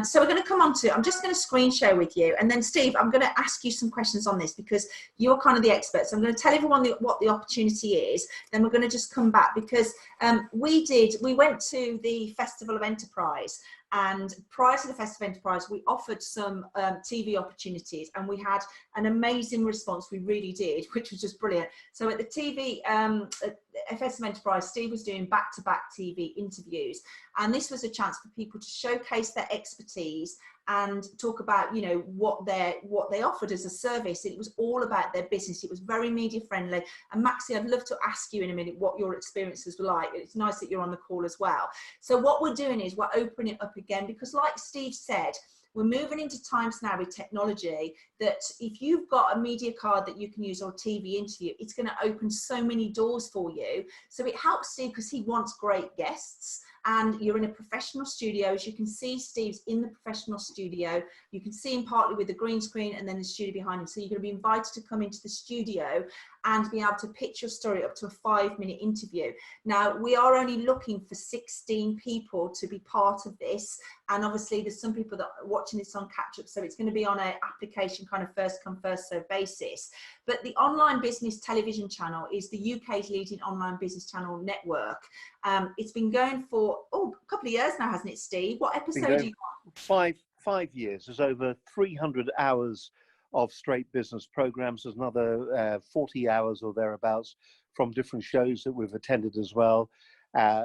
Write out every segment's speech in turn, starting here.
So we're going to come on to, I'm just going to screen share with you. And then Steve, I'm going to ask you some questions on this because you're kind of the expert. So I'm going to tell everyone what the opportunity is. Then we're going to just come back because we went to the Festival of Enterprise. And prior to the Festival of Enterprise, we offered some TV opportunities and we had an amazing response. We really did, which was just brilliant. So at the TV, at Festival of Enterprise, Steve was doing back-to-back TV interviews. And this was a chance for people to showcase their expertise and talk about, you know, what they offered as a service. It was all about their business. It was very media friendly. And Maxie, I'd love to ask you in a minute what your experiences were like. It's nice that you're on the call as well. So what we're doing is we're opening it up again because, like Steve said, we're moving into times now with technology that if you've got a media card that you can use or a TV interview, it's going to open so many doors for you. So it helps Steve because he wants great guests. And you're in a professional studio. As you can see, Steve's in the professional studio. You can see him partly with the green screen and then the studio behind him. So you're going to be invited to come into the studio and be able to pitch your story up to a 5-minute interview. Now, we are only looking for 16 people to be part of this. And obviously there's some people that are watching this on catch up. So it's going to be on an application kind of first come, first serve basis. But the online business television channel is the UK's leading online business channel network. It's been going for a couple of years now, hasn't it, Steve? What episode are you on? Five years. There's over 300 hours of straight business programs. There's another 40 hours or thereabouts from different shows that we've attended as well.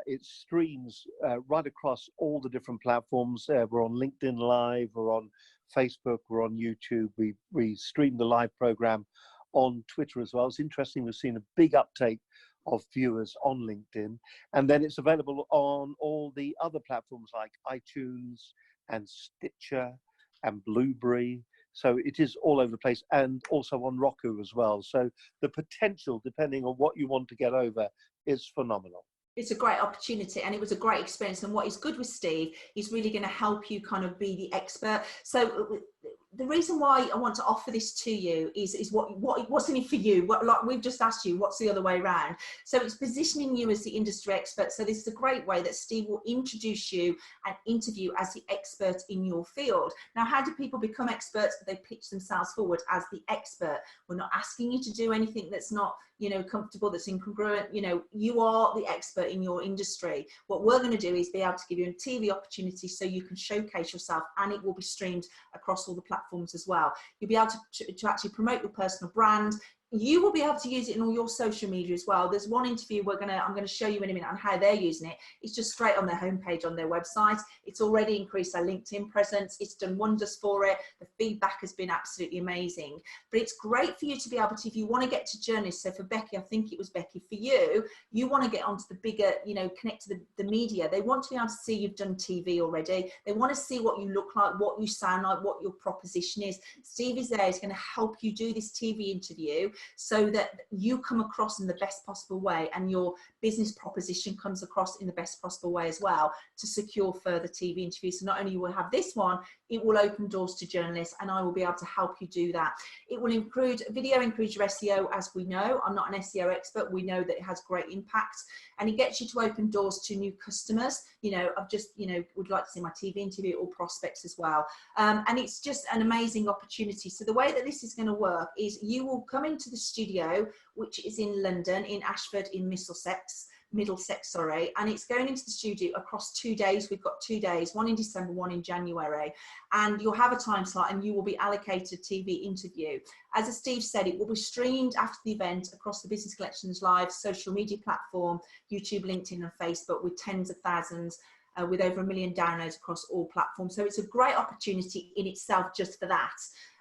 It streams right across all the different platforms. We're on LinkedIn Live, we're on Facebook, we're on YouTube. We stream the live program on Twitter as well. It's interesting, we've seen a big uptake of viewers on LinkedIn, and then it's available on all the other platforms like iTunes and Stitcher and Blueberry. So it is all over the place, and also on Roku as well. So the potential, depending on what you want to get over, is phenomenal. It's a great opportunity and it was a great experience. And what is good with Steve, he's really going to help you kind of be the expert. So the reason why I want to offer this to you is what's in it for you. Like we've just asked you, what's the other way around? So it's positioning you as the industry expert. So this is a great way that Steve will introduce you and interview as the expert in your field. Now, how do people become experts? They pitch themselves forward as the expert. We're not asking you to do anything that's not, you know, comfortable, that's incongruent. You know, you are the expert in your industry. What we're going to do is be able to give you a TV opportunity so you can showcase yourself, and it will be streamed across all the platforms as well. You'll be able to actually promote your personal brand. You will be able to use it in all your social media as well. There's one interview I'm going to show you in a minute on how they're using it. It's just straight on their homepage on their website. It's already increased their LinkedIn presence. It's done wonders for it. The feedback has been absolutely amazing. But it's great for you to be able to, if you want to get to journalists, so for Becky, I think it was Becky, for you want to get onto the bigger, you know, connect to the media. They want to be able to see you've done TV already. They want to see what you look like, what you sound like, what your proposition is. Steve is there. He's going to help you do this TV interview so that you come across in the best possible way and your business proposition comes across in the best possible way as well to secure further TV interviews. So not only will have this one, it will open doors to journalists, and I will be able to help you do that. It will include video, improves your SEO, as we know. I'm not an SEO expert. We know that it has great impact, and it gets you to open doors to new customers. You know, I've just, you know, would like to see my TV interview, or prospects as well. And it's just an amazing opportunity. So the way that this is going to work is you will come into the studio, which is in London, in Ashford, in Middlesex, and it's going into the studio across 2 days. We've got 2 days, one in December, one in January, and you'll have a time slot and you will be allocated a TV interview. As Steve said, it will be streamed after the event across the Business Collections Live social media platform, YouTube, LinkedIn and Facebook, with tens of thousands, with over 1 million downloads across all platforms. So it's a great opportunity in itself just for that.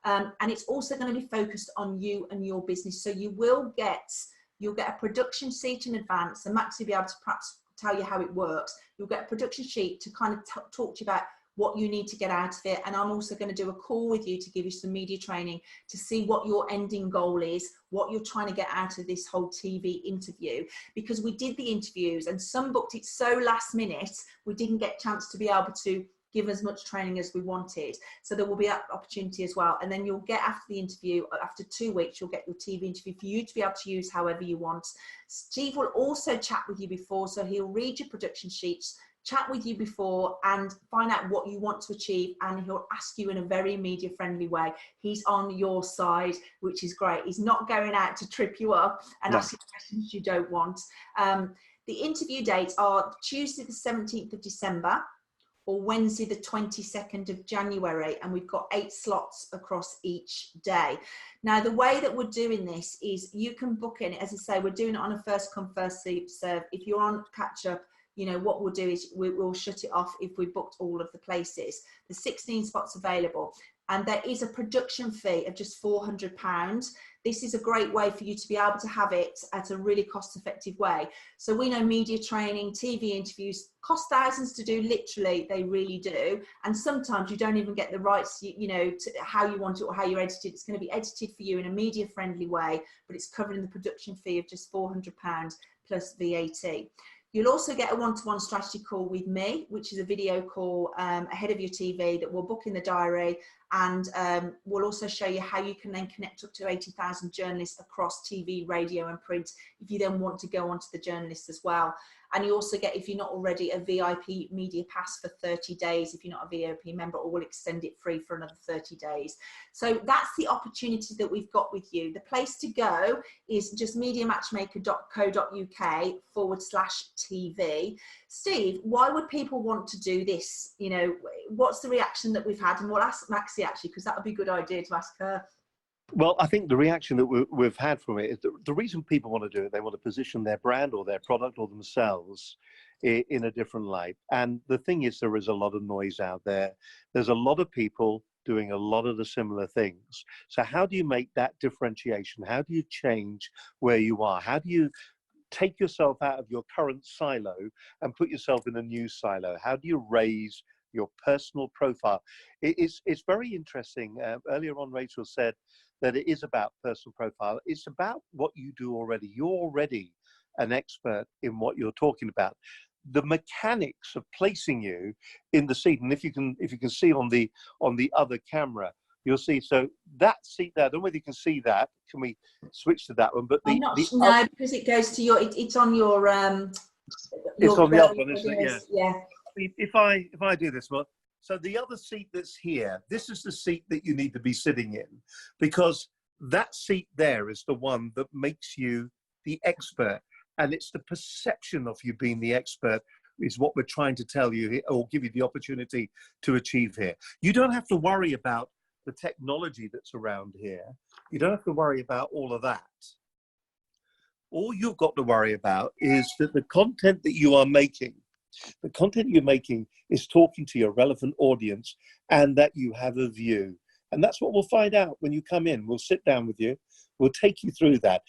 And it's also going to be focused on you and your business. So you'll get a production sheet in advance, and Max will be able to perhaps tell you how it works. You'll get a production sheet to kind of talk to you about what you need to get out of it. And I'm also going to do a call with you to give you some media training to see what your ending goal is, what you're trying to get out of this whole TV interview. Because we did the interviews and some booked it so last minute, we didn't get a chance to be able to give as much training as we wanted. So there will be that opportunity as well. And then you'll get, after the interview, after 2 weeks, you'll get your TV interview for you to be able to use however you want. Steve will also chat with you before, so he'll read your production sheets, chat with you before and find out what you want to achieve, and he'll ask you in a very media friendly way. He's on your side, which is great. He's not going out to trip you up and ask you questions you don't want. The interview dates are Tuesday the 17th of December or Wednesday the 22nd of January, and we've got 8 slots across each day. Now, the way that we're doing this is you can book in, as I say, we're doing it on a first come, first serve. If you're on catch up, you know, what we'll do is we'll shut it off if we booked all of the places. There's 16 spots available, and there is a production fee of just £400. This is a great way for you to be able to have it at a really cost-effective way. So we know media training, TV interviews cost thousands to do, literally, they really do. And sometimes you don't even get the rights, you know, to how you want it or how you edit it. It's going to be edited for you in a media-friendly way, but it's covering the production fee of just £400 plus VAT. You'll also get a one-to-one strategy call with me, which is a video call ahead of your TV that we'll book in the diary, and we'll also show you how you can then connect up to 80,000 journalists across TV, radio and print if you then want to go onto the journalists as well. And you also get, if you're not already, a VIP media pass for 30 days if you're not a VIP member, or we'll extend it free for another 30 days. So that's the opportunity that we've got with you. The place to go is just mediamatchmaker.co.uk/TV. Steve, why would people want to do this? You know, what's the reaction that we've had? And we'll ask Maxi actually, because that would be a good idea to ask her. Well, I think the reaction that we've had from it is the reason people want to do it, they want to position their brand or their product or themselves in a different light. And the thing is, there is a lot of noise out there. There's a lot of people doing a lot of the similar things. So how do you make that differentiation? How do you change where you are? How do you take yourself out of your current silo and put yourself in a new silo? How do you raise your personal profile? It's very interesting. Earlier on, Rachel said that it is about personal profile. It's about what you do already. You're already an expert in what you're talking about. The mechanics of placing you in the seat, and if you can see on the other camera, you'll see. So that seat there, I don't know whether you can see that. Can we switch to that one? But no, because it goes to your. It's on your. It's on the other one, isn't it? Yeah. If I do this, well, so the other seat that's here, this is the seat that you need to be sitting in, because that seat there is the one that makes you the expert, and it's the perception of you being the expert is what we're trying to tell you or give you the opportunity to achieve here. You don't have to worry about the technology that's around here. You don't have to worry about all of that. All you've got to worry about is that the content that you are making, the content you're making is talking to your relevant audience, and that you have a view. And that's what we'll find out when you come in. We'll sit down with you. We'll take you through that.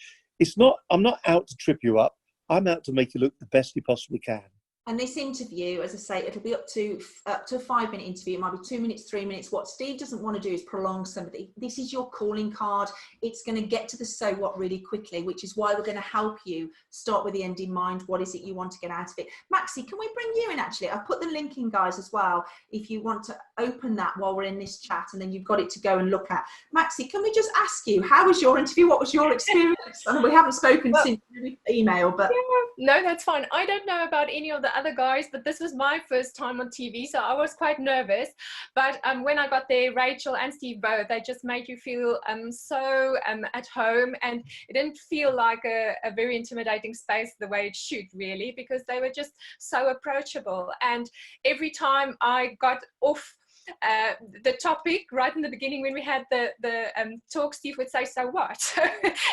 I'm not out to trip you up. I'm out to make you look the best you possibly can. And this interview, as I say, it'll be up to a 5-minute interview. It might be 2 minutes, 3 minutes. What Steve doesn't want to do is prolong somebody. This is your calling card. It's going to get to the so what really quickly, which is why we're going to help you start with the end in mind. What is it you want to get out of it? Maxi, can we bring you in actually? I've put the link in, guys, as well, if you want to open that while we're in this chat, and then you've got it to go and look at. Maxi, can we just ask you, how was your interview? What was your experience? I mean, we haven't spoken since email, but... Yeah, no, that's fine. I don't know about any of the other guys, but this was my first time on TV, so I was quite nervous. But when I got there, Rachel and Steve both, they just made you feel so at home, and it didn't feel like a very intimidating space the way it should, really, because they were just so approachable. And every time I got off the topic right in the beginning, when we had the talk, Steve would say, so what?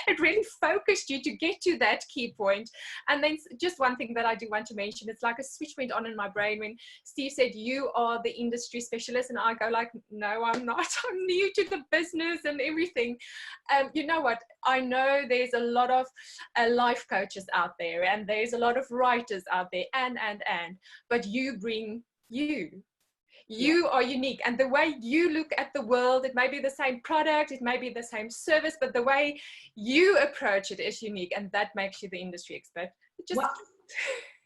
It really focused you to get to that key point. And then just one thing that I do want to mention, it's like a switch went on in my brain when Steve said, you are the industry specialist, and I go like, no, I'm not. I'm new to the business and everything. You know what, I know there's a lot of life coaches out there, and there's a lot of writers out there, but you bring you are unique, and the way you look at the world, it may be the same product, it may be the same service, but the way you approach it is unique, and that makes you the industry expert.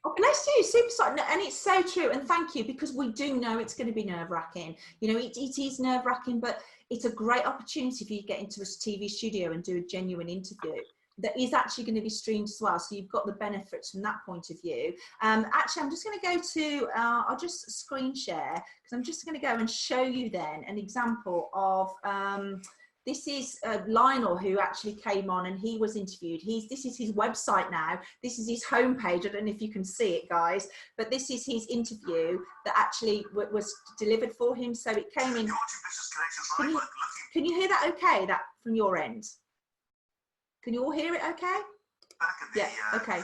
Oh, bless you, super sorry. And it's so true, and thank you, because we do know it's going to be nerve-wracking. You know, it is nerve-wracking, but it's a great opportunity for you to get into a TV studio and do a genuine interview. that is actually going to be streamed as well, so you've got the benefits from that point of view. Actually, I'm just going to go to, I'll just screen share, because I'm just going to go and show you then an example of, this is Lionel, who actually came on and he was interviewed. This is his website now. This is his homepage. I don't know if you can see it, guys, but this is his interview that actually was delivered for him. So it came in. Can you hear that okay, that from your end? Can you all hear it okay? Back at the okay.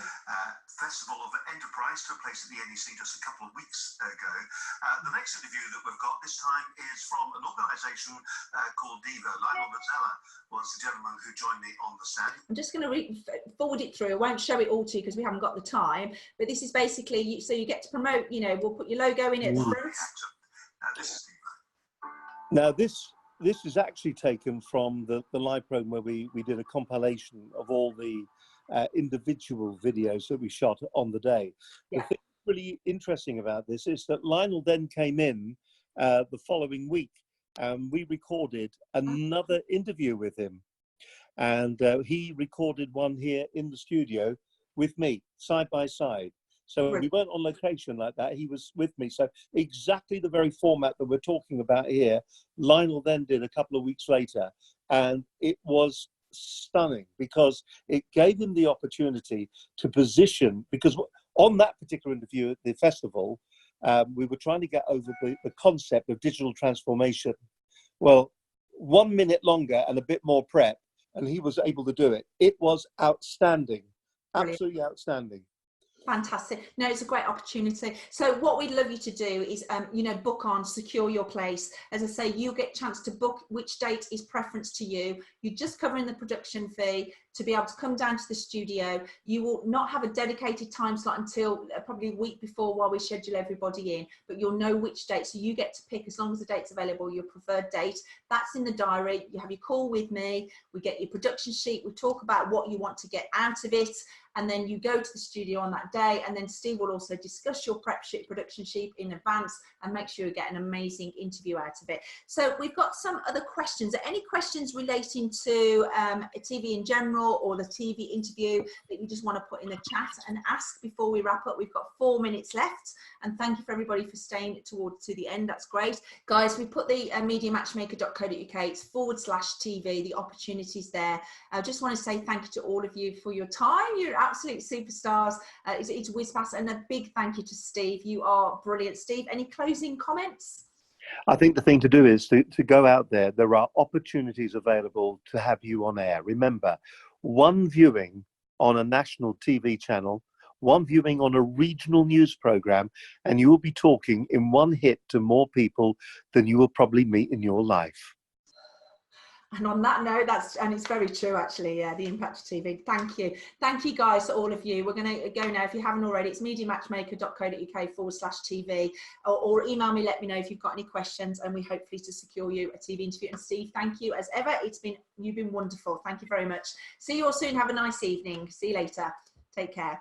Festival of Enterprise took place at the NEC just a couple of weeks ago. The next interview that we've got this time is from an organisation called Diva. Lionel Mazzella was the gentleman who joined me on the stand. I'm just going to forward it through. I won't show it all to you because we haven't got the time. But this is basically, so you get to promote, you know, we'll put your logo in at the front. This is Diva. Now this is actually taken from the live program where we did a compilation of all the individual videos that we shot on the day. Yeah. The thing really interesting about this is that Lionel then came in the following week and we recorded another interview with him, and he recorded one here in the studio with me side by side. So we weren't on location like that. He was with me. So exactly the very format that we're talking about here, Lionel then did a couple of weeks later. And it was stunning because it gave him the opportunity to position, because on that particular interview at the festival, we were trying to get over the concept of digital transformation. Well, 1 minute longer and a bit more prep, and he was able to do it. It was outstanding. Brilliant. Absolutely outstanding. Fantastic. No, it's a great opportunity. So what we'd love you to do is, you know, book on, secure your place. As I say, you get a chance to book which date is preference to you. You're just covering the production fee to be able to come down to the studio. You will not have a dedicated time slot until probably a week before while we schedule everybody in, but you'll know which date. So you get to pick, as long as the date's available, your preferred date. That's in the diary. You have your call with me. We get your production sheet. We talk about what you want to get out of it. And then you go to the studio on that day, and then Steve will also discuss your prep sheet, production sheet in advance, and make sure you get an amazing interview out of it. So we've got some other questions. Are any questions relating to TV in general or the TV interview that you just want to put in the chat and ask before we wrap up? We've got 4 minutes left, and thank you for everybody for staying to the end. That's great. Guys, we put the mediamatchmaker.co.uk, it's /TV, the opportunities there. I just want to say thank you to all of you for your time. You're absolute superstars. It's whiz past, and a big thank you to Steve. You are brilliant. Steve, any closing comments? I think the thing to do is to go out there. There are opportunities available to have you on air. Remember, one viewing on a national TV channel, one viewing on a regional news program, and you will be talking in one hit to more people than you will probably meet in your life. And on that note, and it's very true, actually, yeah, the impact of TV. Thank you. Thank you, guys, to all of you. We're going to go now. If you haven't already, it's mediamatchmaker.co.uk /TV, or email me, let me know if you've got any questions, and we hopefully to secure you a TV interview. And Steve, thank you as ever. You've been wonderful. Thank you very much. See you all soon. Have a nice evening. See you later. Take care.